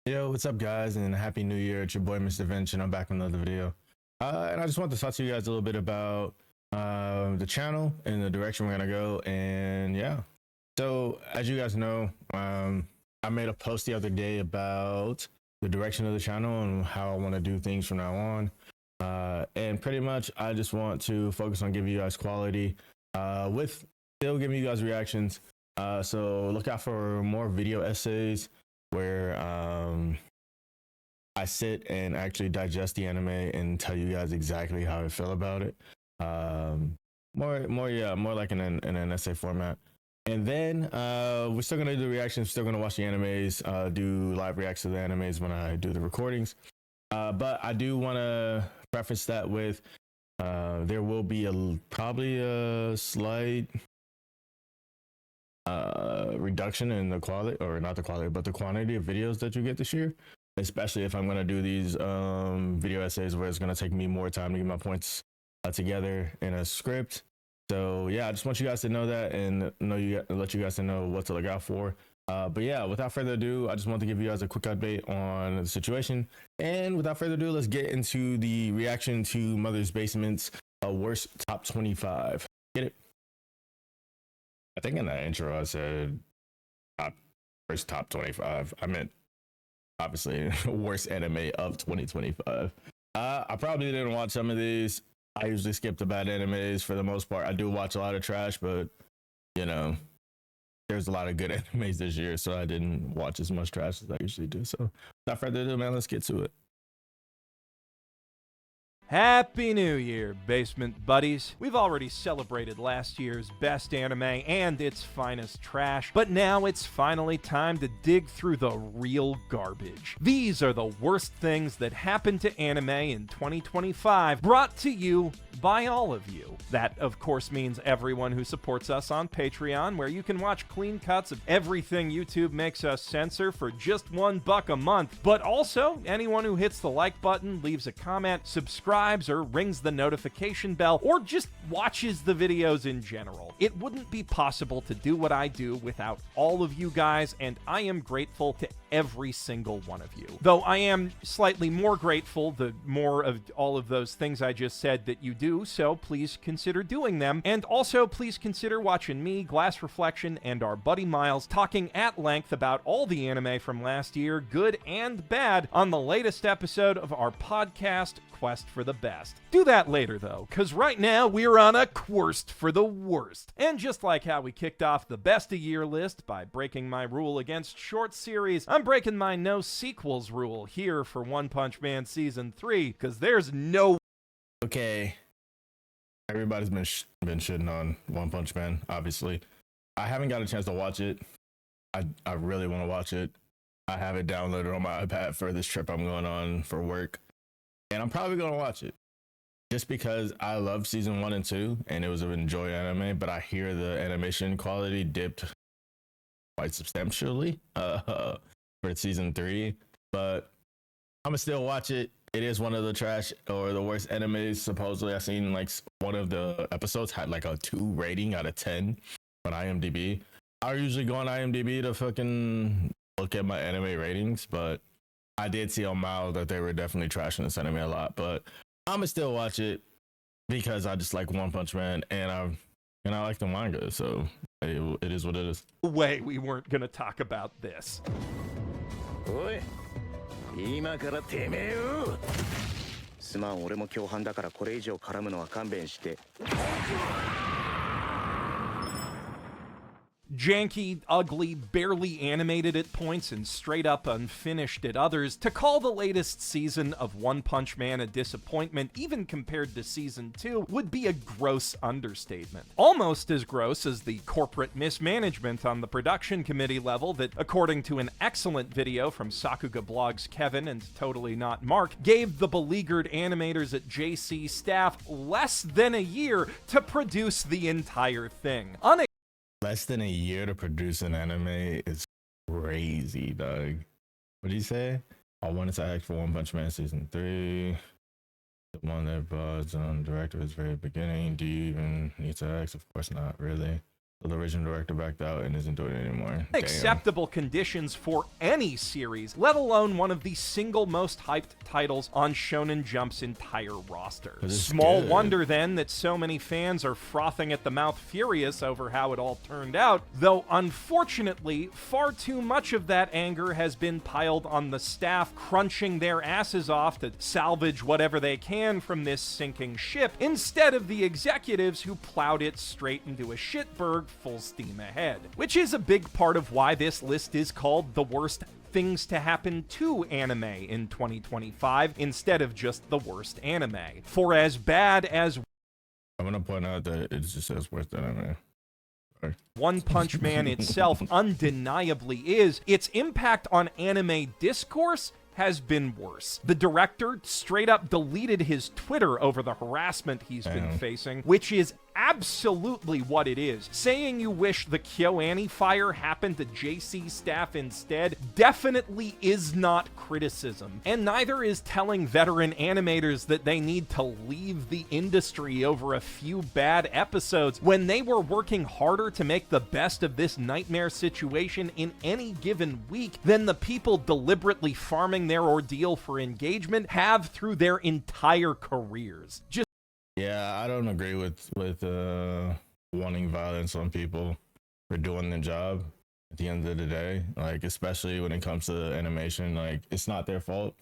Yo, what's up, guys, and happy new year. It's your boy, Mr. Vince, and I'm back with another video. And I just want to talk to you guys a little bit about the channel and the direction we're going to go. And yeah, so as you guys know, I made a post the other day about the direction of the channel and how I want to do things from now on. And pretty much, I just want to focus on giving you guys quality with still giving you guys reactions. So look out for more video essays where I sit and actually digest the anime and tell you guys exactly how I feel about it. More like in an essay format. And then we're still gonna do reactions, still gonna watch the animes, do live reacts to the animes when I do the recordings. But I do want to preface that with there will be probably a slight reduction in the quality, or not the quality, but the quantity of videos that you get this year, especially if I'm going to do these video essays where it's going to take me more time to get my points together in a script. So yeah, I just want you guys to know that and let you guys to know what to look out for. But yeah, without further ado, I just want to give you guys a quick update on the situation. And without further ado, let's get into the reaction to Mother's Basement's worst top 25. Get it? I think in that intro I said first top 25. I meant obviously worst anime of 2025. I probably didn't watch some of these. I usually skip the bad animes for the most part. I do watch a lot of trash, but you know, there's a lot of good animes this year, so I didn't watch as much trash as I usually do. So without further ado, man, let's get to it. Happy New Year, Basement Buddies. We've already celebrated last year's best anime and its finest trash, but now it's finally time to dig through the real garbage. These are the worst things that happened to anime in 2025, brought to you by all of you. That, of course, means everyone who supports us on Patreon, where you can watch clean cuts of everything YouTube makes us censor for just $1 a month, but also anyone who hits the like button, leaves a comment, subscribes, or rings the notification bell, or just watches the videos in general. It wouldn't be possible to do what I do without all of you guys, and I am grateful to every single one of you. Though I am slightly more grateful the more of all of those things I just said that you do, so please consider doing them. And also please consider watching me, Glass Reflection, and our buddy Miles talking at length about all the anime from last year, good and bad, on the latest episode of our podcast, Quest for the Best. Do that later though, cause right now we're on a quest for the worst. And just like how we kicked off the best of year list by breaking my rule against short series, I'm breaking my no sequels rule here for One Punch Man Season 3, cause there's no... Okay, everybody's been shitting on One Punch Man, obviously. I haven't got a chance to watch it. I really want to watch it. I have it downloaded on my iPad for this trip I'm going on for work. And I'm probably going to watch it just because I love season 1 and 2 and it was an enjoy anime, but I hear the animation quality dipped quite substantially for season 3, but I'm gonna still watch it. It is one of the trash or the worst animes. Supposedly, I've seen like one of the episodes had like a 2 rating out of 10 on IMDb. I usually go on IMDb to fucking look at my anime ratings, but I did see on Mile that they were definitely trashing this anime a lot. But I'm gonna still watch it because I just like One Punch Man and I like the manga, so it is what it is. way we weren't gonna talk about this. おい、今からてめえを。すまん、俺も共犯だからこれ以上絡むのは勘弁して。Janky, ugly, barely animated at points, and straight up unfinished at others, to call the latest season of One Punch Man a disappointment, even compared to season 2, would be a gross understatement. Almost as gross as the corporate mismanagement on the production committee level that, according to an excellent video from Sakuga Blog's Kevin and Totally Not Mark, gave the beleaguered animators at JC staff less than a year to produce the entire thing. Less than a year to produce an anime is crazy, dog. What did you say? I wanted to act for One Punch Man Season 3. The one that buzzed on director at the very beginning. Do you even need to act? Of course not, really. the original director backed out and isn't doing it anymore. Damn. Acceptable conditions for any series, let alone one of the single most hyped titles on Shonen Jump's entire roster. Small wonder then that so many fans are frothing at the mouth furious over how it all turned out, though unfortunately, far too much of that anger has been piled on the staff crunching their asses off to salvage whatever they can from this sinking ship, instead of the executives who plowed it straight into a shitberg full steam ahead. Which is a big part of why this list is called the worst things to happen to anime in 2025 instead of just the worst anime. For as bad as I'm gonna point out that it just says worst anime. Sorry. One Punch Man itself undeniably is, its impact on anime discourse has been worse. The director straight up deleted his Twitter over the harassment he's been facing, which is absolutely what it is. Saying you wish the KyoAni fire happened to JC staff instead definitely is not criticism, and neither is telling veteran animators that they need to leave the industry over a few bad episodes when they were working harder to make the best of this nightmare situation in any given week than the people deliberately farming their ordeal for engagement have through their entire careers. Yeah, I don't agree with wanting violence on people for doing their job at the end of the day. Like, especially when it comes to animation, like, it's not their fault.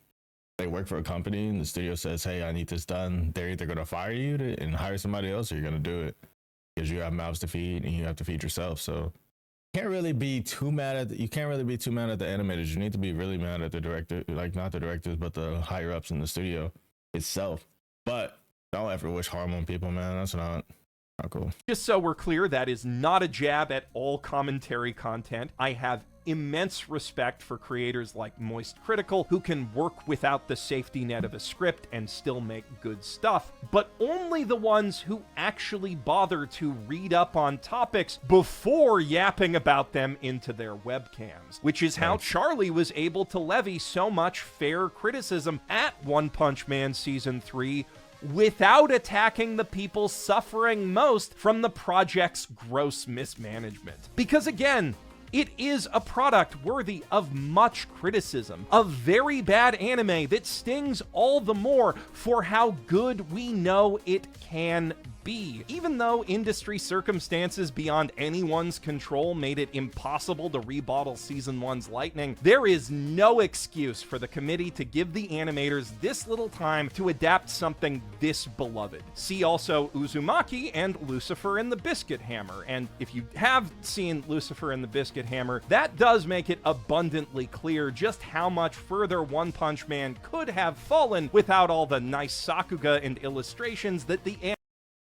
They work for a company and the studio says, hey, I need this done. They're either going to fire you and hire somebody else, or you're going to do it because you have mouths to feed and you have to feed yourself. So you can't really be too mad at the animators. You need to be really mad at the director, like not the directors, but the higher ups in the studio itself. But don't ever wish harm on people, man. That's not cool. Just so we're clear, that is not a jab at all commentary content. I have immense respect for creators like Moist Critical who can work without the safety net of a script and still make good stuff, but only the ones who actually bother to read up on topics before yapping about them into their webcams, which is how Charlie was able to levy so much fair criticism at One Punch Man Season 3 without attacking the people suffering most from the project's gross mismanagement. Because again, it is a product worthy of much criticism, a very bad anime that stings all the more for how good we know it can be. Even though industry circumstances beyond anyone's control made it impossible to rebottle Season 1's lightning, there is no excuse for the committee to give the animators this little time to adapt something this beloved. See also Uzumaki and Lucifer and the Biscuit Hammer, and if you have seen Lucifer and the Biscuit Hammer, that does make it abundantly clear just how much further One Punch Man could have fallen without all the nice Sakuga and illustrations that the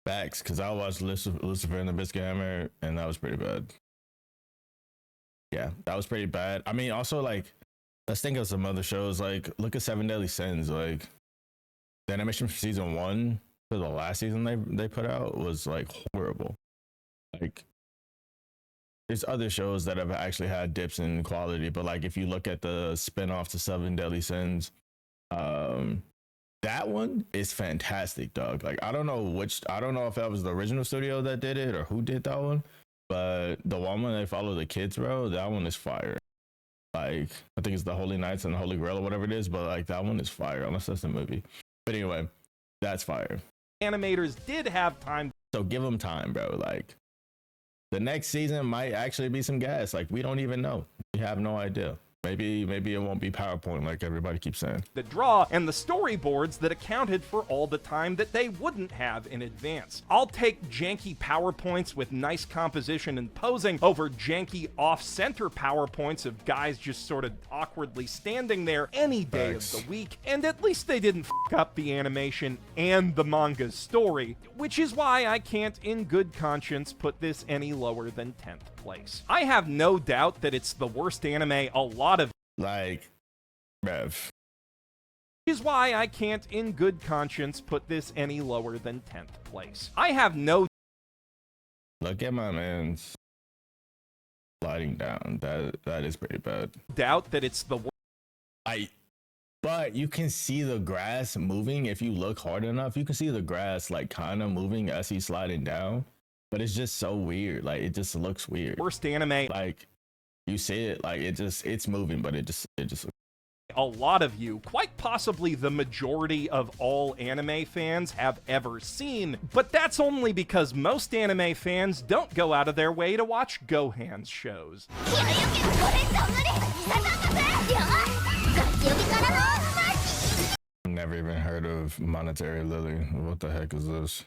Facts, because I watched Lucifer and the Biscuit Hammer, and that was pretty bad. Yeah, that was pretty bad. I mean, also, like, let's think of some other shows. Like, look at Seven Deadly Sins. Like, the animation from season 1 to the last season they put out was, like, horrible. Like, there's other shows that have actually had dips in quality, but, like, if you look at the spinoff to Seven Deadly Sins, that one is fantastic, dog. Like, I don't know if that was the original studio that did it or who did that one, but the one when they follow the kids, bro, that one is fire. Like, I think it's the Holy Knights and the Holy Grail or whatever it is, but like that one is fire, unless that's a movie. But anyway, that's fire. Animators did have time. So give them time, bro. Like, the next season might actually be some gas. Like, we don't even know. We have no idea. Maybe it won't be PowerPoint like everybody keeps saying. The draw and the storyboards that accounted for all the time that they wouldn't have in advance. I'll take janky PowerPoints with nice composition and posing over janky off-center PowerPoints of guys just sort of awkwardly standing there any day of the week, and at least they didn't f*** up the animation and the manga's story, which is why I can't in good conscience put this any lower than 10th place. I have no doubt that it's the worst anime a lot of like, Rev. Is why I can't in good conscience put this any lower than 10th place. I have no look at my man's sliding down. That is pretty bad. Doubt that it's the but you can see the grass moving if you look hard enough. You can see the grass like kind of moving as he's sliding down. but it's just so weird. Like it just looks weird. Worst anime. Like you see it, like it's moving, but it just A lot of you, quite possibly the majority of all anime fans, have ever seen. But that's only because most anime fans don't go out of their way to watch Gohan's shows. never even heard of Monetary Lily. What the heck is this?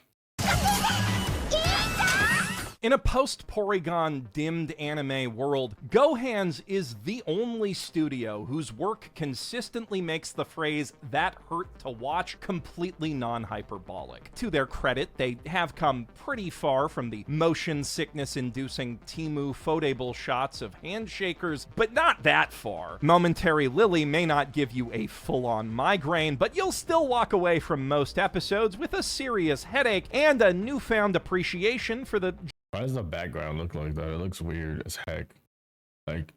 In a post-Porygon dimmed anime world, Gohan's is the only studio whose work consistently makes the phrase "that hurt to watch" completely non-hyperbolic. To their credit, they have come pretty far from the motion sickness-inducing Temu Fodable shots of handshakers, but not that far. Momentary Lily may not give you a full-on migraine, but you'll still walk away from most episodes with a serious headache and a newfound appreciation for the Why does the background look like that? It looks weird as heck. Like,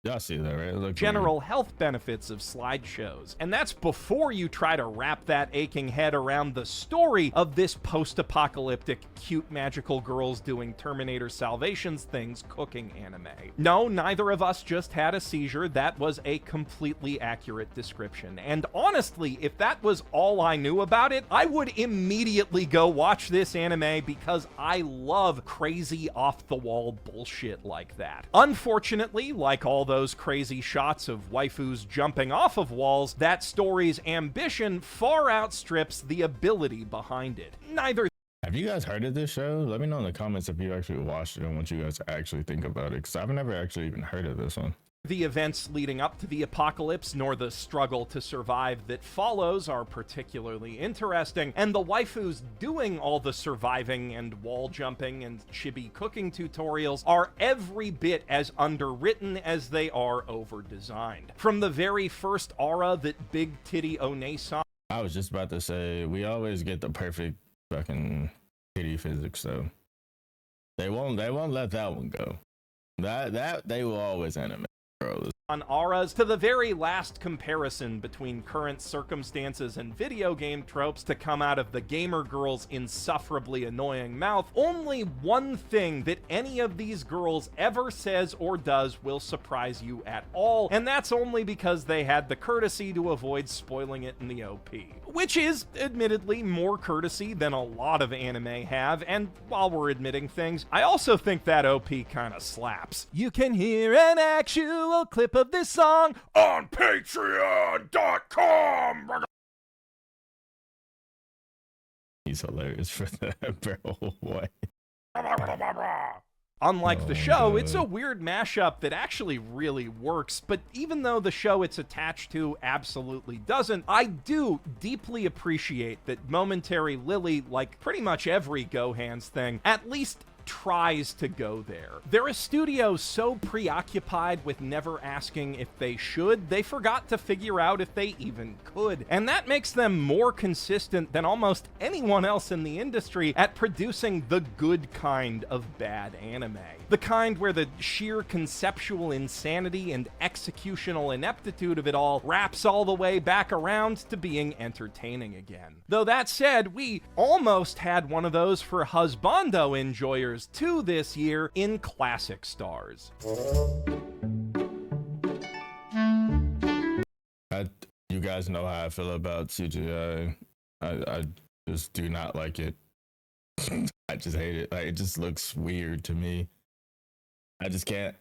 y'all see that, right? It looks general weird. health benefits of slideshows. And that's before you try to wrap that aching head around the story of this post-apocalyptic, cute magical girls doing Terminator Salvations things cooking anime. No, neither of us just had a seizure. That was a completely accurate description. And honestly, if that was all I knew about it, I would immediately go watch this anime because I love crazy off-the-wall bullshit like that. Unfortunately, like all those crazy shots of waifus jumping off of walls, that story's ambition far outstrips the ability behind it. Neither. Have you guys heard of this show? Let me know in the comments if you actually watched it and what you guys actually think about it, because I've never actually even heard of this one. The events leading up to the apocalypse, nor the struggle to survive that follows are particularly interesting, and the waifus doing all the surviving and wall jumping and chibi cooking tutorials are every bit as underwritten as they are over-designed. From the very first aura that Big Titty One-san. I was just about to say, we always get the perfect fucking titty physics, though. They won't let that one go. That they will always animate. On auras, to the very last comparison between current circumstances and video game tropes to come out of the gamer girl's insufferably annoying mouth, only one thing that any of these girls ever says or does will surprise you at all, and that's only because they had the courtesy to avoid spoiling it in the OP. Which is, admittedly, more courtesy than a lot of anime have, and while we're admitting things, I also think that OP kinda slaps. You can hear an actual clip of this song on patreon.com. He's hilarious for that, bro. What? Unlike the show, it's a weird mashup that actually really works, but even though the show it's attached to absolutely doesn't, I do deeply appreciate that Momentary Lily, like pretty much every Gohan's thing, at least tries to go there. They're a studio so preoccupied with never asking if they should, they forgot to figure out if they even could. And that makes them more consistent than almost anyone else in the industry at producing the good kind of bad anime. The kind where the sheer conceptual insanity and executional ineptitude of it all wraps all the way back around to being entertaining again. Though that said, we almost had one of those for husbando enjoyers too this year in Classic Stars. You guys know how I feel about CGI. I just do not like it. I just hate it. Like, it just looks weird to me. I just can't.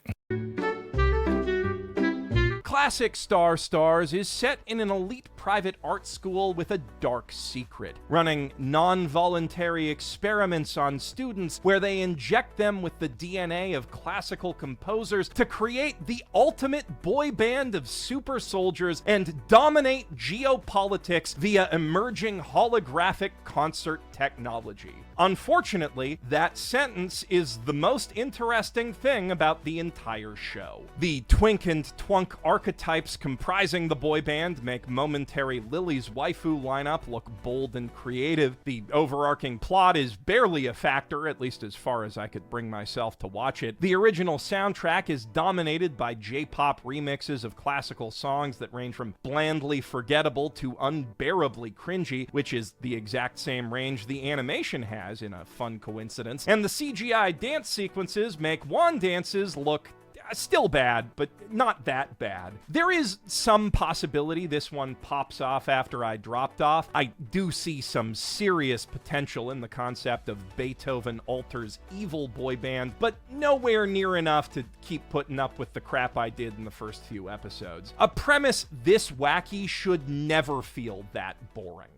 Classic Stars is set in an elite private art school with a dark secret, running non-voluntary experiments on students where they inject them with the DNA of classical composers to create the ultimate boy band of super soldiers and dominate geopolitics via emerging holographic concert technology. Unfortunately, that sentence is the most interesting thing about the entire show. The twink and twunk archetypes comprising the boy band make Momentary Lily's waifu lineup look bold and creative. The overarching plot is barely a factor, at least as far as I could bring myself to watch it. The original soundtrack is dominated by J-pop remixes of classical songs that range from blandly forgettable to unbearably cringy, which is the exact same range the animation had. as in a fun coincidence. And the CGI dance sequences make wand dances look still bad, but not that bad. There is some possibility this one pops off after I dropped off. I do see some serious potential in the concept of Beethoven alters evil boy band, but nowhere near enough to keep putting up with the crap I did in the first few episodes. A premise this wacky should never feel that boring.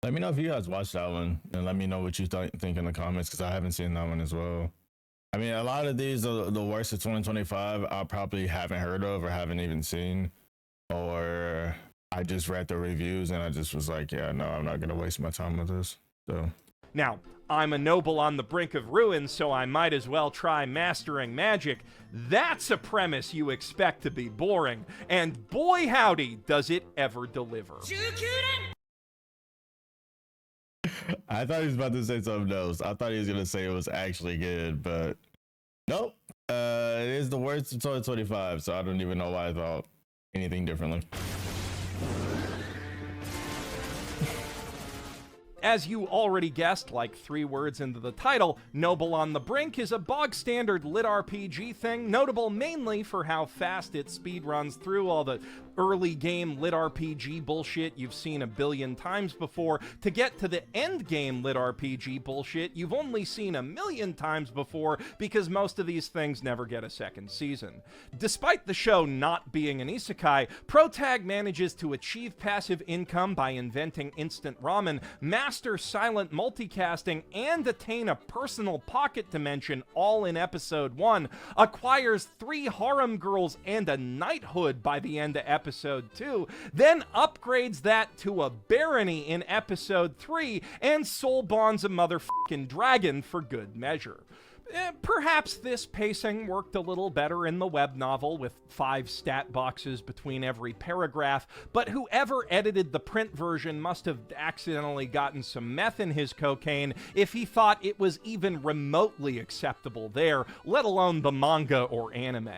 Let me know if you guys watched that one, and let me know what you think in the comments, because I haven't seen that one as well. I mean, a lot of these are the worst of 2025 I probably haven't heard of or haven't even seen, or I just read the reviews and I just was like, yeah, no, I'm not going to waste my time with this. So now, I'm a noble on the brink of ruin, so I might as well try mastering magic. That's a premise you expect to be boring, and boy howdy does it ever deliver. I thought he was about to say something else. I thought he was going to say it was actually good, but nope. It is the worst of 2025, so I don't even know why I thought anything differently. As you already guessed, like 3 words into the title, Noble on the Brink is a bog-standard lit RPG thing, notable mainly for how fast it speedruns through all the early game lit RPG bullshit you've seen a billion times before to get to the end game lit RPG bullshit you've only seen a million times before, because most of these things never get a second season. Despite the show not being an isekai, Protag manages to achieve passive income by inventing instant ramen, master silent multicasting, and attain a personal pocket dimension all in episode 1, acquires 3 harem girls and a knighthood by the end of episode 2, then upgrades that to a barony in episode 3, and soul bonds a motherfucking dragon for good measure. Perhaps this pacing worked a little better in the web novel with 5 stat boxes between every paragraph, but whoever edited the print version must have accidentally gotten some meth in his cocaine if he thought it was even remotely acceptable there, let alone the manga or anime.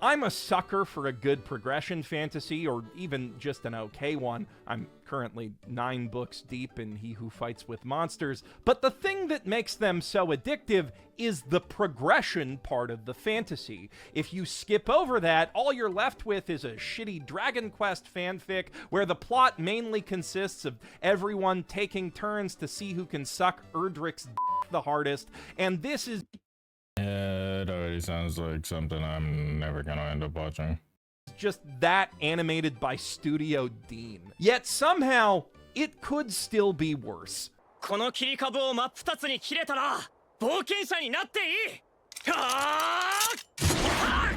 I'm a sucker for a good progression fantasy, or even just an okay one. I'm currently 9 books deep in He Who Fights with Monsters, but the thing that makes them so addictive is the progression part of the fantasy. If you skip over that, all you're left with is a shitty Dragon Quest fanfic where the plot mainly consists of everyone taking turns to see who can suck Erdrick's the hardest, and this is... Yeah, it already sounds like something I'm never gonna end up watching. Just that animated by Studio Dean. Yet somehow, it could still be worse. この切り株を真っ二つに切れたら冒険者になっていい。はあ！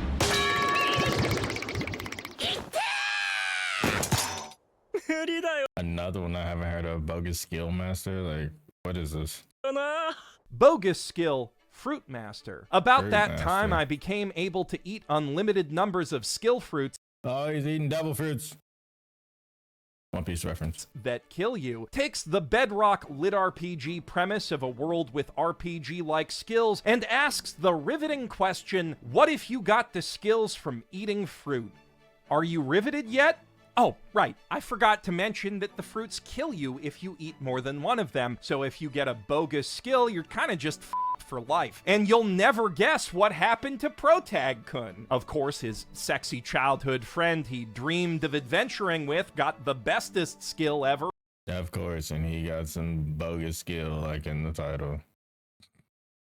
無理だよ Another one I haven't heard of, Bogus Skill Master. Like, what is this? な。 Bogus skill, Fruit Master. About Fruit that Master. time, I became able to eat unlimited numbers of skill fruits Oh, he's eating devil fruits. One Piece reference. that kill you, takes the bedrock lit RPG premise of a world with RPG-like skills and asks the riveting question, what if you got the skills from eating fruit? Are you riveted yet? Oh, right, I forgot to mention that the fruits kill you if you eat more than one of them, so if you get a bogus skill, you're kinda just for life. And you'll never guess what happened to Protag-kun. Of course, his sexy childhood friend he dreamed of adventuring with got the bestest skill ever. Yeah, of course, and he got some bogus skill, like in the title.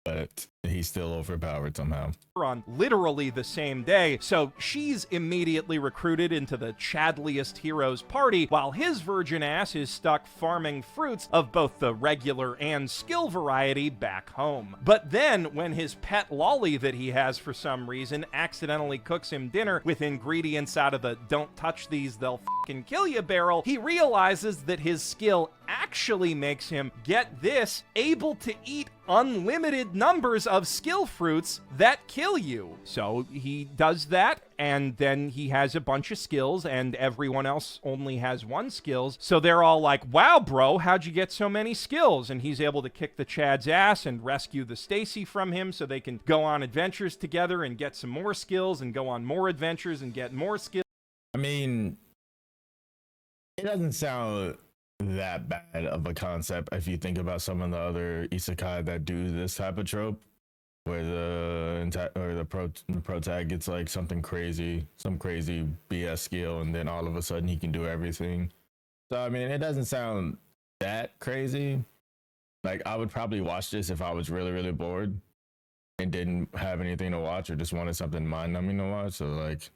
But he's still overpowered somehow. On literally the same day, so she's immediately recruited into the Chadliest Heroes party, while his virgin ass is stuck farming fruits of both the regular and skill variety back home. But then, when his pet lolly that he has for some reason accidentally cooks him dinner with ingredients out of the don't touch these, they'll fucking kill you barrel, he realizes that his skill actually makes him, get this, able to eat unlimited numbers of skill fruits that kill you. So he does that, and then he has a bunch of skills, and everyone else only has 1 skills. So they're all like, wow, bro, how'd you get so many skills? And he's able to kick the Chad's ass and rescue the Stacy from him so they can go on adventures together and get some more skills and go on more adventures and get more skills. I mean, it doesn't sound that bad of a concept if you think about some of the other isekai that do this type of trope, where the protag gets like something crazy, some crazy BS skill, and then all of a sudden he can do everything. So I mean, it doesn't sound that crazy. Like, I would probably watch this if I was really, really bored and didn't have anything to watch, or just wanted something mind numbing to watch. So like,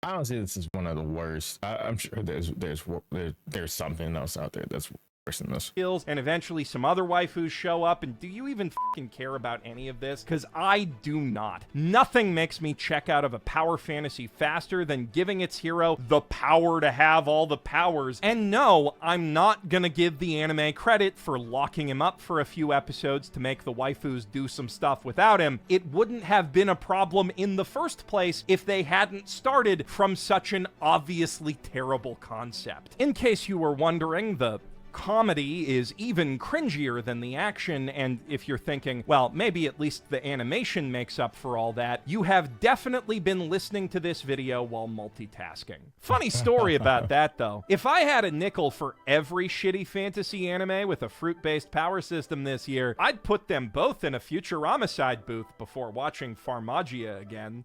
I don't see this as one of the worst. I'm sure there's something else out there that's worse than this. Skills, and eventually some other waifus show up, and do you even fucking care about any of this? Because I do not. Nothing makes me check out of a power fantasy faster than giving its hero the power to have all the powers. And no, I'm not gonna give the anime credit for locking him up for a few episodes to make the waifus do some stuff without him. It wouldn't have been a problem in the first place if they hadn't started from such an obviously terrible concept. In case you were wondering, the comedy is even cringier than the action, and if you're thinking, well, maybe at least the animation makes up for all that, you have definitely been listening to this video while multitasking. Funny story about that, though. If I had a nickel for every shitty fantasy anime with a fruit-based power system this year, I'd put them both in a Futurama side booth before watching Farmagia again.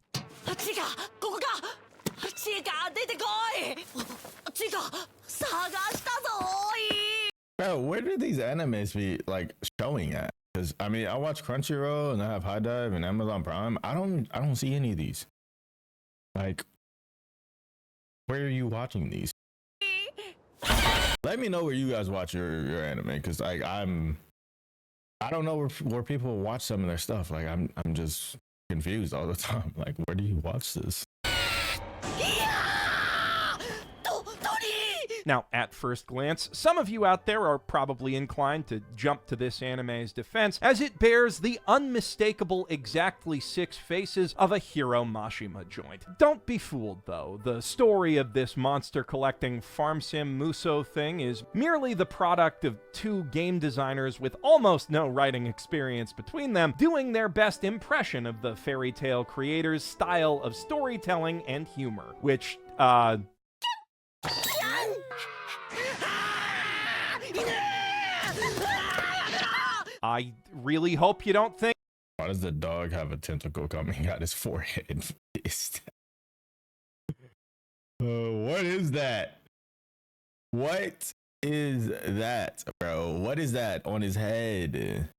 Bro, where do these animes be like showing at? Because I mean, I watch Crunchyroll and I have High Dive and Amazon Prime. I don't see any of these. Like, where are you watching these? Let me know where you guys watch your anime, because like I don't know where people watch some of their stuff. Like I'm just confused all the time. Like, where do you watch this? Now, at first glance, some of you out there are probably inclined to jump to this anime's defense, as it bears the unmistakable exactly 6 faces of a Hiro Mashima joint. Don't be fooled, though. The story of this monster-collecting farm sim Muso thing is merely the product of 2 game designers with almost no writing experience between them, doing their best impression of the fairy tale creator's style of storytelling and humor, which, I really hope you don't think. Why does the dog have a tentacle coming out his forehead? What is that? What is that, bro? What is that on his head?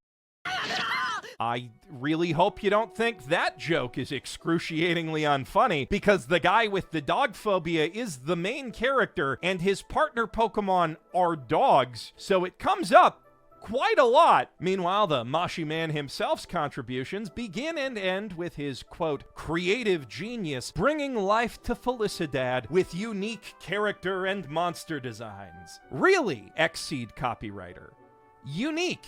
I really hope you don't think that joke is excruciatingly unfunny, because the guy with the dog phobia is the main character, and his partner Pokemon are dogs, so it comes up quite a lot. Meanwhile, the Mashi Man himself's contributions begin and end with his, quote, creative genius bringing life to Felicidad with unique character and monster designs. Really, Xseed copywriter. Unique.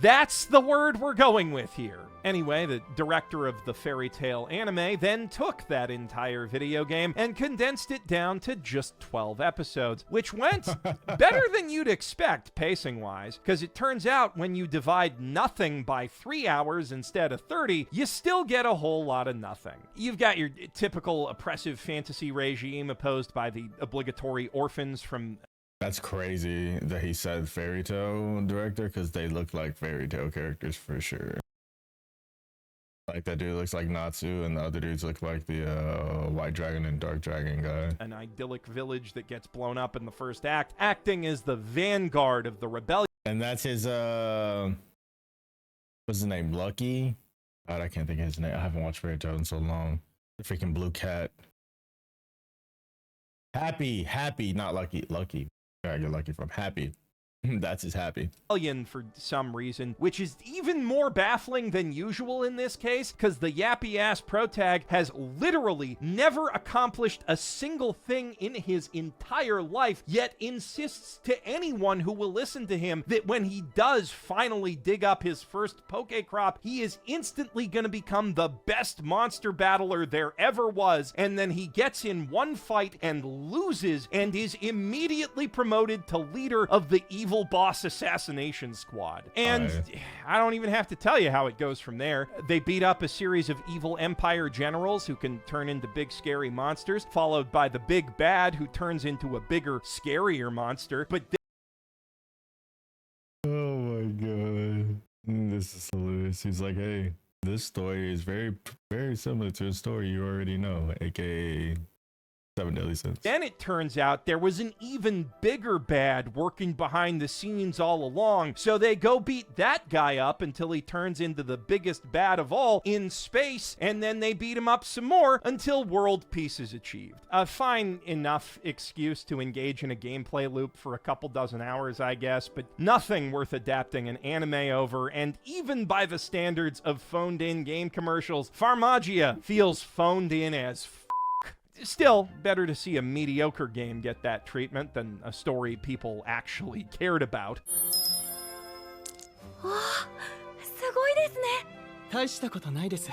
That's the word we're going with here. Anyway, the director of the fairy tale anime then took that entire video game and condensed it down to just 12 episodes, which went better than you'd expect pacing-wise, because it turns out when you divide nothing by 3 hours instead of 30, you still get a whole lot of nothing. You've got your typical oppressive fantasy regime opposed by the obligatory orphans from... That's crazy that he said fairy tale director, because they look like fairy tale characters for sure. Like, that dude looks like Natsu, and the other dudes look like the White Dragon and Dark Dragon guy. An idyllic village that gets blown up in the first act, acting as the vanguard of the rebellion. And that's his, what's his name? Lucky? God, I can't think of his name. I haven't watched fairy tale in so long. The freaking blue cat. Happy, not Lucky. Lucky. I get Lucky from Happy. That's his Happy. For some reason, which is even more baffling than usual in this case, because the yappy-ass protag has literally never accomplished a single thing in his entire life, yet insists to anyone who will listen to him that when he does finally dig up his first Pokécrop, he is instantly going to become the best monster battler there ever was, and then he gets in one fight and loses and is immediately promoted to leader of the evil boss assassination squad. And I don't even have to tell you how it goes from there. They beat up a series of evil Empire generals who can turn into big scary monsters, followed by the big bad who turns into a bigger, scarier monster. But hilarious. He's like, hey, this story is very, very similar to a story you already know, aka Seven Deadly Sins. Then it turns out there was an even bigger bad working behind the scenes all along, so they go beat that guy up until he turns into the biggest bad of all in space, and then they beat him up some more until world peace is achieved. A fine enough excuse to engage in a gameplay loop for a couple dozen hours, I guess, but nothing worth adapting an anime over, and even by the standards of phoned-in game commercials, Farmagia feels phoned in as Still, better to see a mediocre game get that treatment than a story people actually cared about. おー、すごいですね。大したことないです。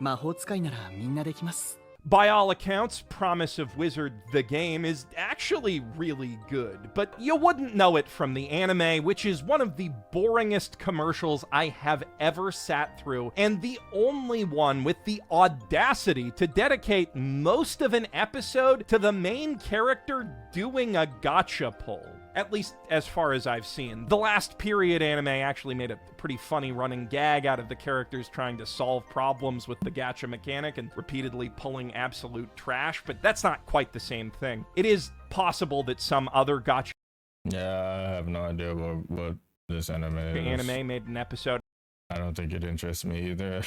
魔法使いならみんなできます。 By all accounts, Promise of Wizard the game is actually really good, but you wouldn't know it from the anime, which is one of the boringest commercials I have ever sat through, and the only one with the audacity to dedicate most of an episode to the main character doing a gacha pull. At least as far as I've seen. The last period anime actually made a pretty funny running gag out of the characters trying to solve problems with the gacha mechanic and repeatedly pulling absolute trash, but that's not quite the same thing. It is possible that some other gacha Yeah, I have no idea what this anime is. anime made an episode. I don't think it interests me either.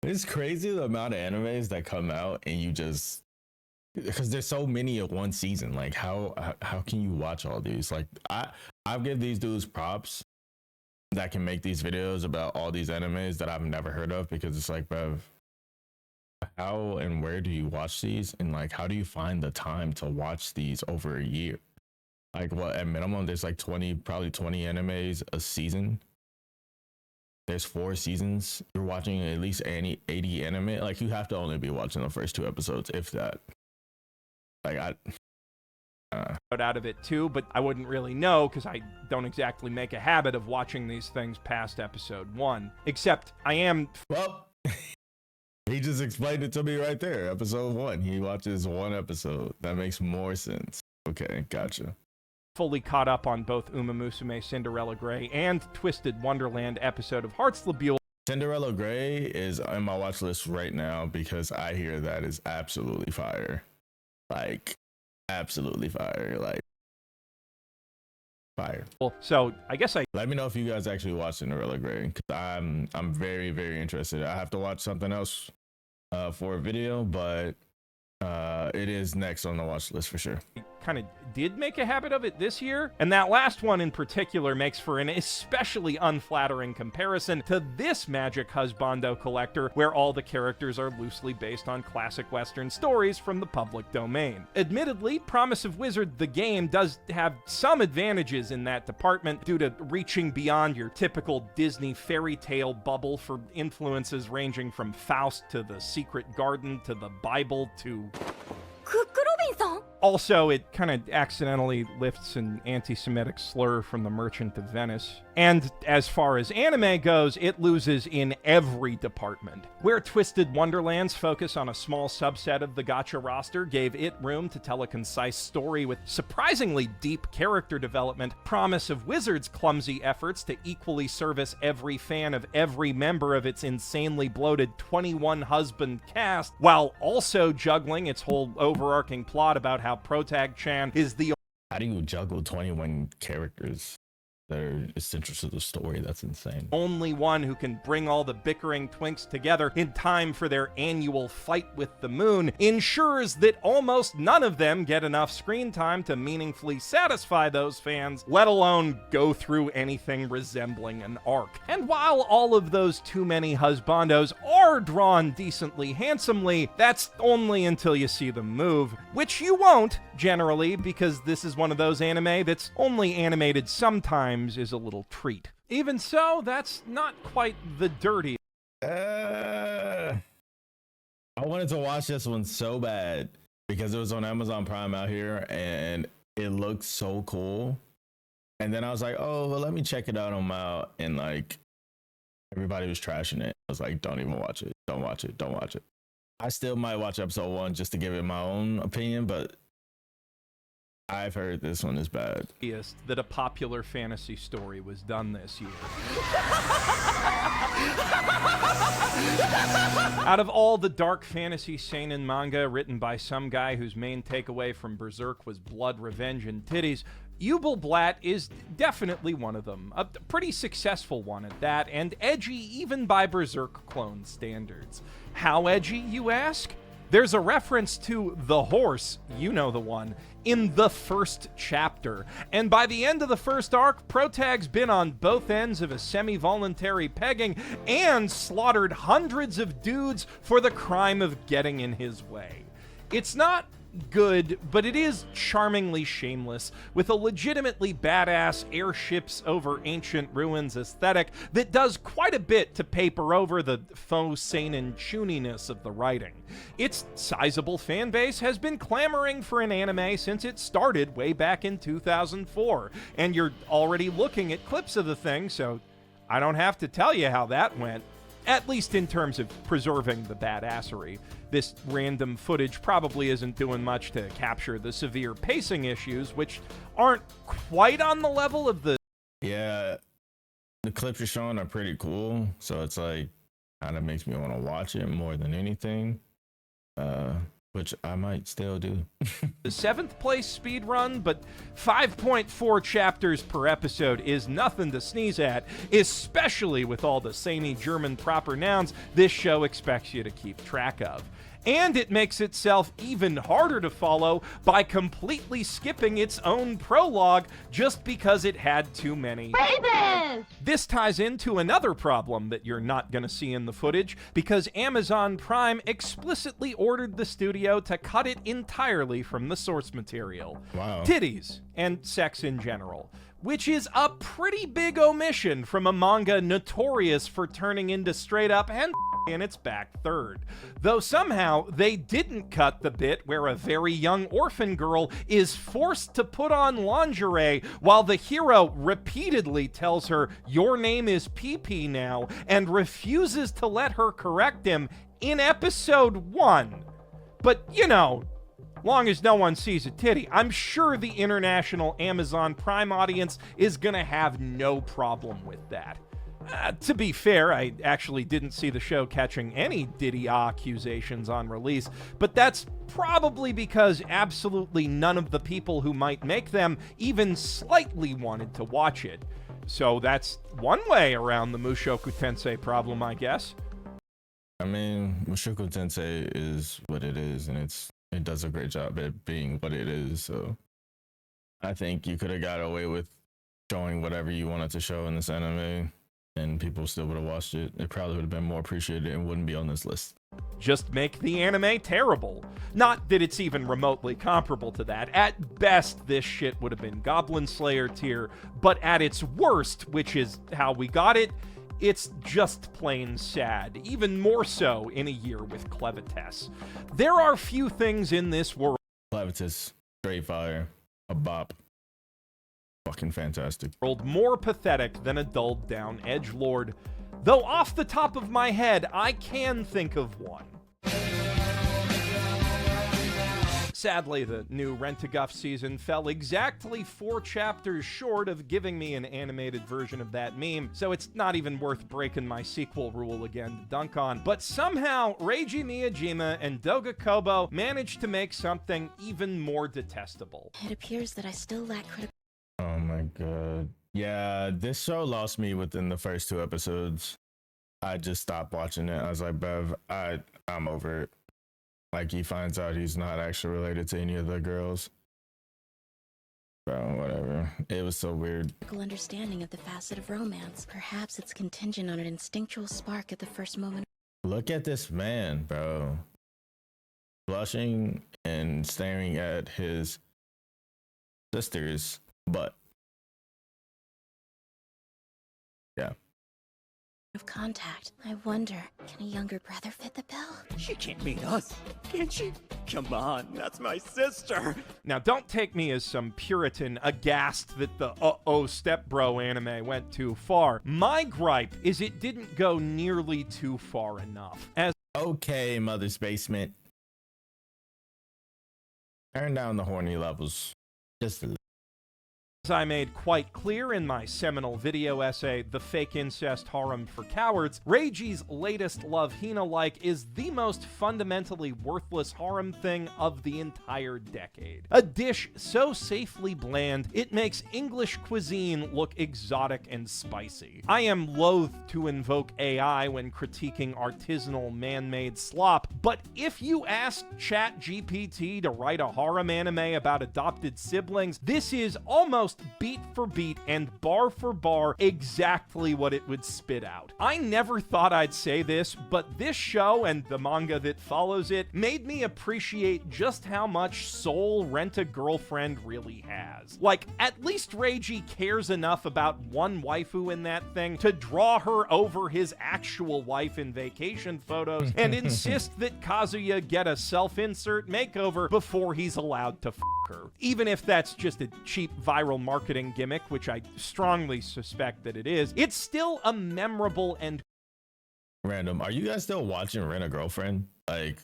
It's crazy the amount of animes that come out and you just, because there's so many of one season. Like how can you watch all these? Like I give these dudes props that can make these videos about all these animes that I've never heard of, because it's like, bruv, how and where do you watch these, and like how do you find the time to watch these over a year? Like, what, at minimum there's like 20, probably 20 animes a season. There's 4 seasons. You're watching at least 80 anime. Like, you have to only be watching the first 2 episodes, if that. Like, out of it too, but I wouldn't really know because I don't exactly make a habit of watching these things past episode 1. Except I am... Well, he just explained it to me right there. Episode 1. He watches 1 episode. That makes more sense. Okay, gotcha. Fully caught up on both Uma Musume Cinderella Grey and Twisted Wonderland episode of Hearts Labule. Cinderella Grey is on my watch list right now because I hear that is absolutely fire. Like, absolutely fire. Like, fire. So I guess let me know if you guys actually watch Cinderella Grey, because I'm very, very interested. I have to watch something else for a video, but it is next on the watch list for sure. kind of did make a habit of it this year, and that last one in particular makes for an especially unflattering comparison to this Magic Husbando Collector, where all the characters are loosely based on classic Western stories from the public domain. Admittedly, Promise of Wizard the game does have some advantages in that department due to reaching beyond your typical Disney fairy tale bubble for influences ranging from Faust to The Secret Garden to the Bible to... Also, it kind of accidentally lifts an anti-Semitic slur from The Merchant of Venice. And as far as anime goes, it loses in every department. Where Twisted Wonderland's focus on a small subset of the gacha roster gave it room to tell a concise story with surprisingly deep character development, Promise of Wizard's clumsy efforts to equally service every fan of every member of its insanely bloated 21-husband cast, while also juggling its whole overarching plot about how Protag-chan is the... How do you juggle 21 characters that are essential to the story? That's insane. Only one who can bring all the bickering twinks together in time for their annual fight with the moon, ensures that almost none of them get enough screen time to meaningfully satisfy those fans, let alone go through anything resembling an arc. And while all of those too many husbandos are drawn decently handsomely, that's only until you see them move, which you won't, generally, because this is one of those anime that's only animated sometimes is a little treat. Even so, that's not quite the dirty. I wanted to watch this one so bad because it was on Amazon Prime out here and it looked so cool. And then I was like, oh, well, let me check it out on my, and like everybody was trashing it. I was like, don't even watch it. Don't watch it. Don't watch it. I still might watch episode 1 just to give it my own opinion, but I've heard this one is bad. That a popular fantasy story was done this year. Out of all the dark fantasy seinen manga written by some guy whose main takeaway from Berserk was blood, revenge, and titties, Yubel Blatt is definitely one of them. A pretty successful one at that, and edgy even by Berserk clone standards. How edgy, you ask? There's a reference to the horse, you know the one, in the first chapter. And by the end of the first arc, Protag's been on both ends of a semi-voluntary pegging and slaughtered hundreds of dudes for the crime of getting in his way. It's not good, but it is charmingly shameless, with a legitimately badass airships over ancient ruins aesthetic that does quite a bit to paper over the faux seinen chuniness of the writing. Its sizable fan base has been clamoring for an anime since it started way back in 2004, and you're already looking at clips of the thing, so I don't have to tell you how that went. At least in terms of preserving the badassery. This random footage probably isn't doing much to capture the severe pacing issues, which aren't quite on the level of the... Yeah, the clips you're showing are pretty cool, so it's like, kind of makes me want to watch it more than anything, which I might still do. The 7th place speed run, but 5.4 chapters per episode is nothing to sneeze at, especially with all the samey German proper nouns this show expects you to keep track of. And it makes itself even harder to follow by completely skipping its own prologue just because it had too many phrases. This ties into another problem that you're not going to see in the footage, because Amazon Prime explicitly ordered the studio to cut it entirely from the source material. Wow. Titties and sex in general, which is a pretty big omission from a manga notorious for turning into straight up and in its back third. Though somehow they didn't cut the bit where a very young orphan girl is forced to put on lingerie while the hero repeatedly tells her, "Your name is PP now," and refuses to let her correct him in episode 1. But, you know, long as no one sees a titty, I'm sure the international Amazon Prime audience is gonna have no problem with that. To be fair, I actually didn't see the show catching any Diddy accusations on release, but that's probably because absolutely none of the people who might make them even slightly wanted to watch it. So that's one way around the Mushoku Tensei problem, I guess. I mean, Mushoku Tensei is what it is, and it does a great job at being what it is, so I think you could have got away with showing whatever you wanted to show in this anime, and people still would have watched it. It probably would have been more appreciated and wouldn't be on this list. Just make the anime terrible. Not that it's even remotely comparable to that. At best, this shit would have been Goblin Slayer tier, but at its worst, which is how we got it, it's just plain sad, even more so in a year with Clevites. There are few things in this world Clevites, straight fire, a bop. Fucking fantastic. more pathetic than a dulled down edgelord. Though off the top of my head, I can think of one. Sadly, the new Rent-A-Guff season fell exactly 4 chapters short of giving me an animated version of that meme, so it's not even worth breaking my sequel rule again to dunk on. But somehow, Reiji Miyajima and Doga Kobo managed to make something even more detestable. It appears that I still lack critical. Oh my god. Yeah, this show lost me within the first 2 episodes. I just stopped watching it. I was like, Bev, I'm over it. Like, he finds out he's not actually related to any of the girls. Bro, whatever. It was so weird. Understanding of the facet of romance. Perhaps it's contingent on an instinctual spark at the first moment. Look at this man, bro. Blushing and staring at his sister's butt. Yeah. Of contact. I wonder, can a younger brother fit the bill? She can't meet us, can she? Come on, that's my sister. Now, don't take me as some Puritan aghast that the uh-oh stepbro anime went too far. My gripe is it didn't go nearly too far enough. As Okay, Mother's Basement. Turn down the horny levels. Just a As I made quite clear in my seminal video essay, The Fake Incest Harem for Cowards, Reiji's latest Love Hina-like is the most fundamentally worthless harem thing of the entire decade. A dish so safely bland, it makes English cuisine look exotic and spicy. I am loath to invoke AI when critiquing artisanal man-made slop, but if you ask ChatGPT to write a harem anime about adopted siblings, this is almost beat for beat and bar for bar exactly what it would spit out. I never thought I'd say this, but this show and the manga that follows it made me appreciate just how much soul Rent-a-Girlfriend really has. Like, at least Reiji cares enough about one waifu in that thing to draw her over his actual wife in vacation photos and insist that Kazuya get a self-insert makeover before he's allowed to f her. Even if that's just a cheap viral marketing gimmick, which I strongly suspect that it is, it's still a memorable and random. Are you guys still watching Rent-a-Girlfriend? Like,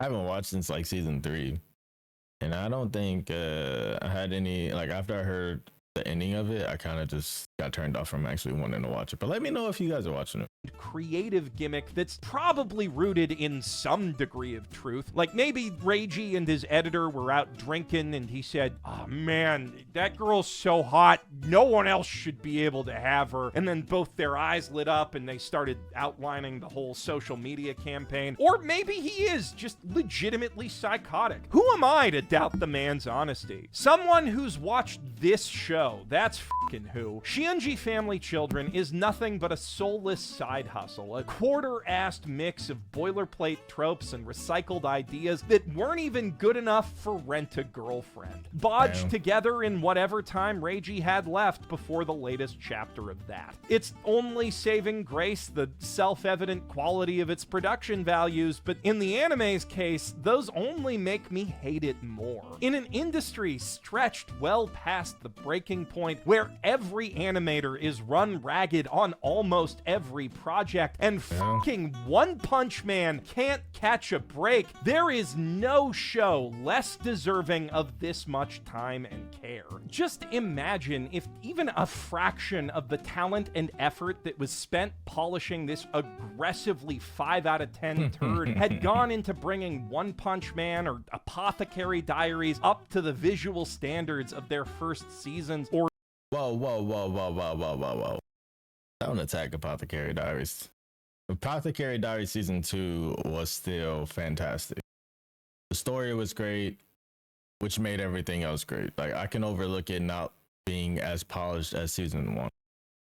I haven't watched since like season 3, and I don't think I had any, like, after I heard the ending of it, I kind of just got turned off from actually wanting to watch it. But let me know if you guys are watching it. creative gimmick that's probably rooted in some degree of truth. Like maybe Reiji and his editor were out drinking and he said, "Oh man, that girl's so hot, no one else should be able to have her." And then both their eyes lit up and they started outlining the whole social media campaign. Or maybe he is just legitimately psychotic. Who am I to doubt the man's honesty? Someone who's watched this show, that's fucking who. Shiunji Family Children is nothing but a soulless side hustle, a quarter-assed mix of boilerplate tropes and recycled ideas that weren't even good enough for Rent-a-Girlfriend. Bodged together in whatever time Reiji had left before the latest chapter of that. Its only saving grace, the self-evident quality of its production values, but in the anime's case, those only make me hate it more. In an industry stretched well past the breaking point where every animator is run ragged on almost every project and fucking One Punch Man can't catch a break, there is no show less deserving of this much time and care. Just imagine if even a fraction of the talent and effort that was spent polishing this aggressively 5 out of 10 turd had gone into bringing One Punch Man or Apothecary Diaries up to the visual standards of their first seasons, or Whoa. Don't attack Apothecary Diaries. Apothecary Diaries season 2 was still fantastic. The story was great, which made everything else great. Like, I can overlook it not being as polished as season 1.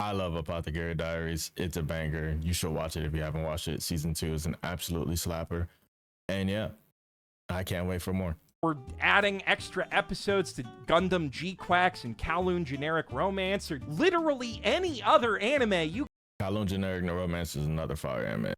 I love Apothecary Diaries. It's a banger. You should watch it if you haven't watched it. Season 2 is an absolutely slapper. And yeah, I can't wait for more. Or adding extra episodes to Gundam G-Quacks and Kowloon Generic Romance, or literally any other anime you Kowloon Generic Romance is another fire anime.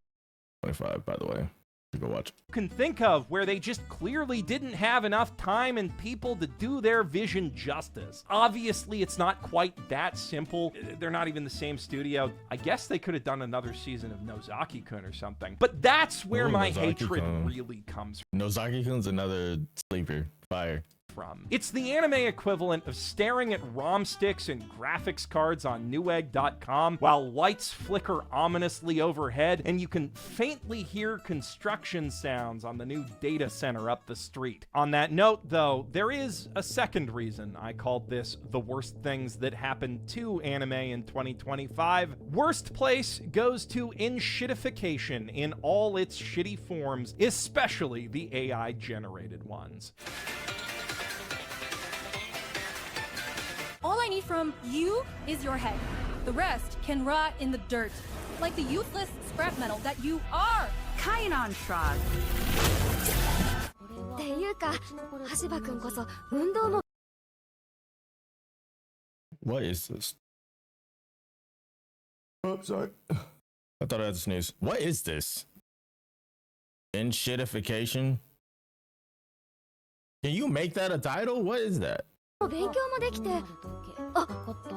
25, by the way. You go watch. can think of where they just clearly didn't have enough time and people to do their vision justice. Obviously, it's not quite that simple. They're not even the same studio. I guess they could have done another season of Nozaki-kun or something. But that's where my hatred really comes Nozaki-kun's another sleeper. Fire. from. It's the anime equivalent of staring at ROM sticks and graphics cards on Newegg.com while lights flicker ominously overhead and you can faintly hear construction sounds on the new data center up the street. On that note, though, there is a second reason I called this the worst things that happened to anime in 2025. Worst place goes to inshittification in all its shitty forms, especially the AI-generated ones. All I need from you is your head. The rest can rot in the dirt, like the useless scrap metal that you are. Kainan Shrug. っていうか、橋場くんこそ運動も What is this? Oh, sorry. I thought I had to sneeze. What is this? Inshittification? Can you make that a title? What is that? 勉強もできてあ、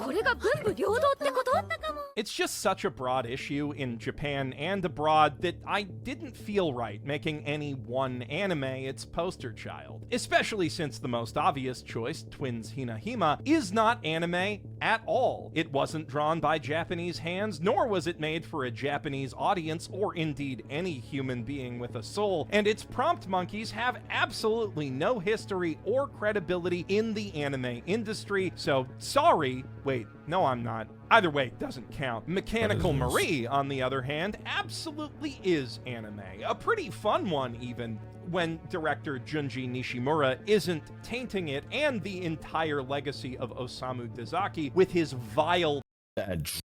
これが文武両道ってことだったかも。 It's just such a broad issue in Japan and abroad that I didn't feel right making any one anime its poster child. Especially since the most obvious choice, Twins Hinahima, is not anime at all. It wasn't drawn by Japanese hands, nor was it made for a Japanese audience or indeed any human being with a soul, and its prompt monkeys have absolutely no history or credibility in the anime industry, so sorry. Wait, no, I'm not. Either way, doesn't count. Mechanical Marie, on the other hand, absolutely is anime. A pretty fun one, even, when director Junji Nishimura isn't tainting it and the entire legacy of Osamu Dezaki with his vile...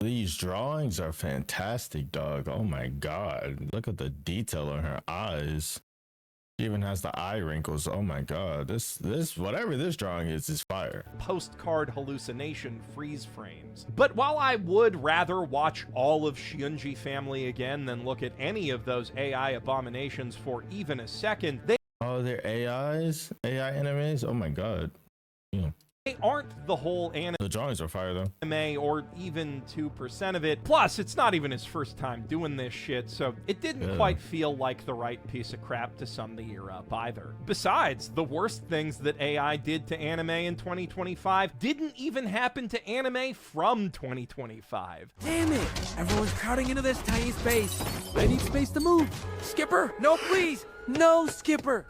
These drawings are fantastic, dog. Oh my god. Look at the detail on her eyes. She even has the eye wrinkles. Oh my god. This whatever this drawing is fire. Postcard hallucination freeze frames. But while I would rather watch all of Shunji Family again than look at any of those AI abominations for even a second, they they're AIs? AI enemies? Oh my god. Yeah. They aren't the whole anime. The drawings are fire though. Or even 2% of it. Plus, it's not even his first time doing this shit, so it didn't quite feel like the right piece of crap to sum the year up either. Besides, the worst things that AI did to anime in 2025 didn't even happen to anime from 2025. Damn it! Everyone's crowding into this tiny space. I need space to move. Skipper, no please! No, Skipper!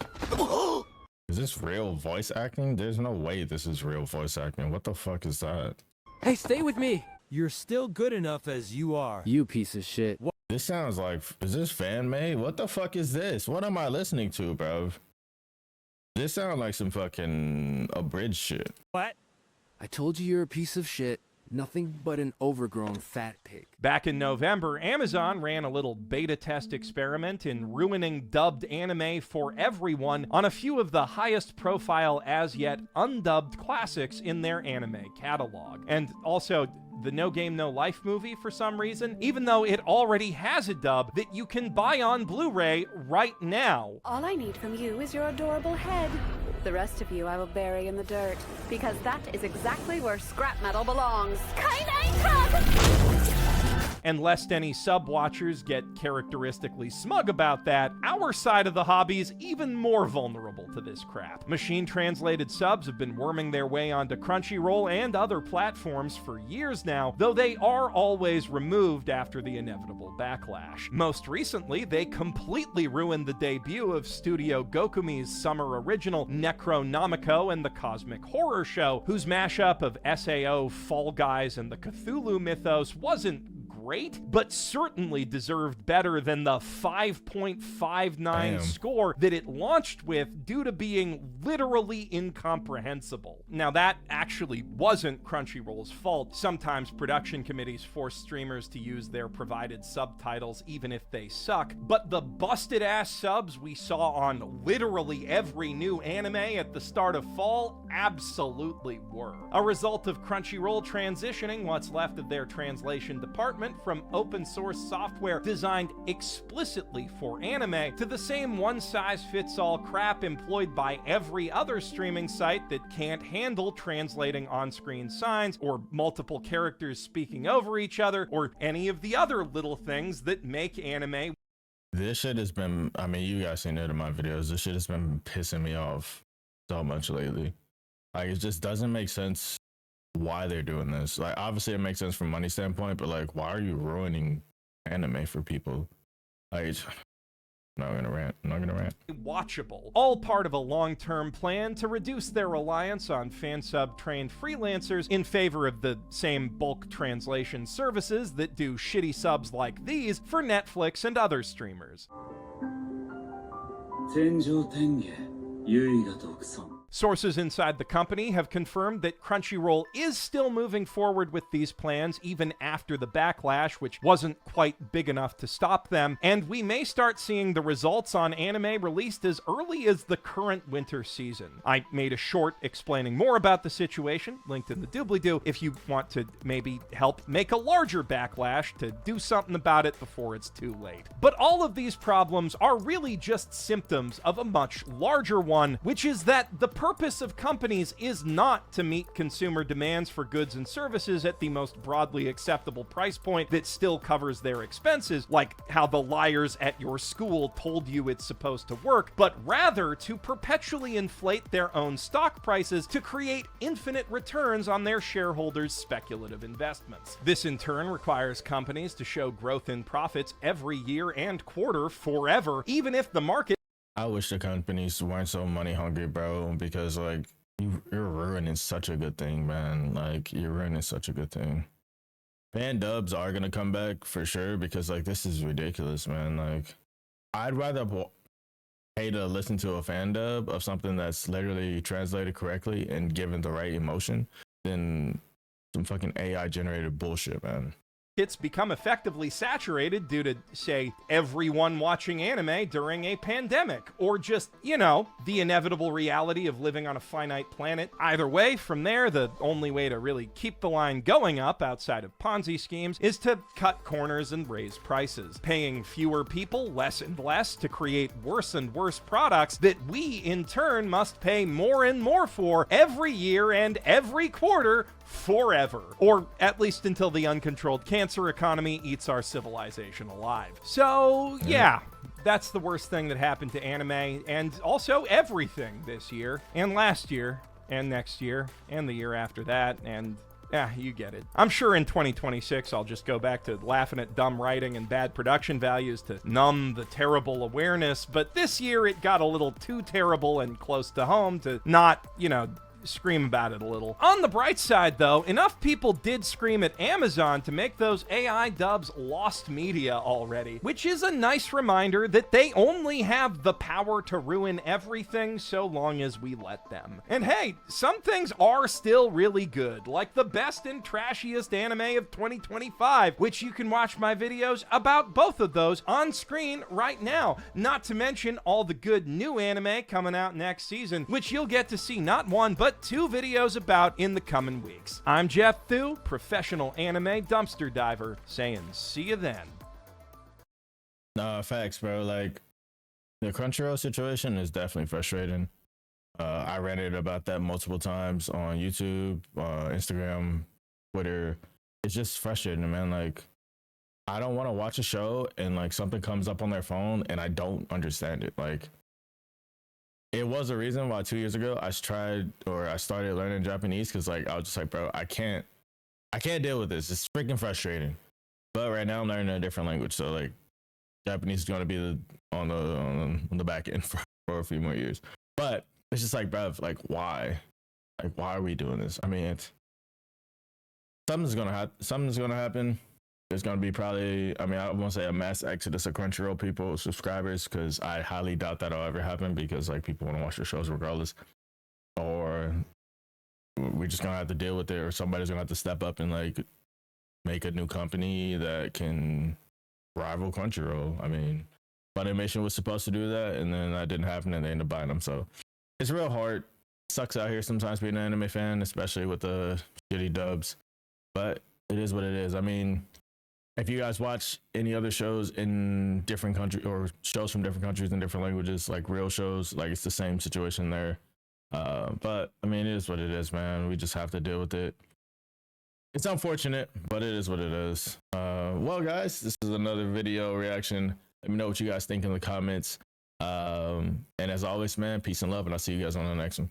Is this real voice acting? There's no way this is real voice acting. What the fuck is that? Hey, stay with me. You're still good enough as you are. You piece of shit. What? This sounds like, is this fan made? What the fuck is this? What am I listening to, bro? This sounds like some fucking abridged shit. What? I told you you're a piece of shit. Nothing but an overgrown fat pig. Back in November, Amazon ran a little beta test experiment in ruining dubbed anime for everyone on a few of the highest profile as yet undubbed classics in their anime catalog. And also, the No Game No Life movie for some reason, even though it already has a dub that you can buy on Blu-ray right now. All I need from you is your adorable head. The rest of you I will bury in the dirt, because that is exactly where scrap metal belongs. And lest any sub-watchers get characteristically smug about that, our side of the hobby is even more vulnerable to this crap. Machine-translated subs have been worming their way onto Crunchyroll and other platforms for years now, though they are always removed after the inevitable backlash. Most recently, they completely ruined the debut of Studio Gokumi's summer original Necronomicon and the Cosmic Horror Show, whose mashup of SAO, Fall Guys, and the Cthulhu mythos wasn't great, but certainly deserved better than the 5.59 score that it launched with due to being literally incomprehensible. Now, that actually wasn't Crunchyroll's fault. Sometimes production committees force streamers to use their provided subtitles even if they suck, but the busted-ass subs we saw on literally every new anime at the start of fall absolutely were. A result of Crunchyroll transitioning what's left of their translation department from open source software designed explicitly for anime to the same one-size-fits-all crap employed by every other streaming site that can't handle translating on-screen signs or multiple characters speaking over each other or any of the other little things that make anime. This shit has been, I mean, you guys seen it in my videos. This shit has been pissing me off so much lately. Like, it just doesn't make sense why they're doing this. Like, obviously it makes sense from money standpoint, but like, why are you ruining anime for people? Like, I'm not gonna rant. Watchable. All part of a long-term plan to reduce their reliance on fan-sub-trained freelancers in favor of the same bulk translation services that do shitty subs like these for Netflix and other streamers. Sources inside the company have confirmed that Crunchyroll is still moving forward with these plans even after the backlash, which wasn't quite big enough to stop them, and we may start seeing the results on anime released as early as the current winter season. I made a short explaining more about the situation, linked in the doobly-doo, if you want to maybe help make a larger backlash to do something about it before it's too late. But all of these problems are really just symptoms of a much larger one, which is that the purpose of companies is not to meet consumer demands for goods and services at the most broadly acceptable price point that still covers their expenses, like how the liars at your school told you it's supposed to work, but rather to perpetually inflate their own stock prices to create infinite returns on their shareholders' speculative investments. This in turn requires companies to show growth in profits every year and quarter forever, even if the market. I wish the companies weren't so money hungry, bro, because like you're ruining such a good thing, man. Like you're ruining such a good thing. Fan dubs are gonna come back for sure because like this is ridiculous, man. Like I'd rather pay to listen to a fan dub of something that's literally translated correctly and given the right emotion than some fucking AI generated bullshit, man. It's become effectively saturated due to, say, everyone watching anime during a pandemic, or just, you know, the inevitable reality of living on a finite planet. Either way, from there, the only way to really keep the line going up outside of Ponzi schemes is to cut corners and raise prices, paying fewer people less and less to create worse and worse products that we, in turn, must pay more and more for every year and every quarter forever, or at least until the uncontrolled cancer economy eats our civilization alive. So yeah, that's the worst thing that happened to anime, and also everything this year, and last year, and next year, and the year after that, and yeah, you get it. I'm sure in 2026 I'll just go back to laughing at dumb writing and bad production values to numb the terrible awareness, but this year it got a little too terrible and close to home to not, you know, scream about it a little. On the bright side, though, enough people did scream at Amazon to make those AI dubs lost media already, which is a nice reminder that they only have the power to ruin everything so long as we let them. And hey, some things are still really good, like the best and trashiest anime of 2025, which you can watch my videos about both of those on screen right now, not to mention all the good new anime coming out next season, which you'll get to see not one, but 2 videos about in the coming weeks. I'm Jeff Thu, professional anime dumpster diver, saying see you then. Facts, bro. Like the Crunchyroll situation is definitely frustrating. I ranted about that multiple times on YouTube, Instagram, Twitter. It's just frustrating, man. Like I don't want to watch a show and like something comes up on their phone and I don't understand it. Like it was a reason why 2 years ago I started learning Japanese because like I was just like, bro, I can't deal with this. It's freaking frustrating. But right now I'm learning a different language, so like Japanese is gonna be on the back end for a few more years. But it's just like, bro, like why? Like why are we doing this? I mean, something's gonna happen. There's going to be probably, I mean, I won't say a mass exodus of Crunchyroll people, subscribers, because I highly doubt that'll ever happen because, like, people want to watch their shows regardless. Or we're just going to have to deal with it, or somebody's going to have to step up and, like, make a new company that can rival Crunchyroll. I mean, Funimation was supposed to do that, and then that didn't happen, and they ended up buying them. So it's real hard. It sucks out here sometimes being an anime fan, especially with the shitty dubs. But it is what it is. I mean, if you guys watch any other shows in different countries or shows from different countries and different languages, like real shows, like it's the same situation there. But I mean, it is what it is, man. We just have to deal with it. It's unfortunate, but it is what it is. Well, guys, this is another video reaction. Let me know what you guys think in the comments. And as always, man, peace and love, and I'll see you guys on the next one.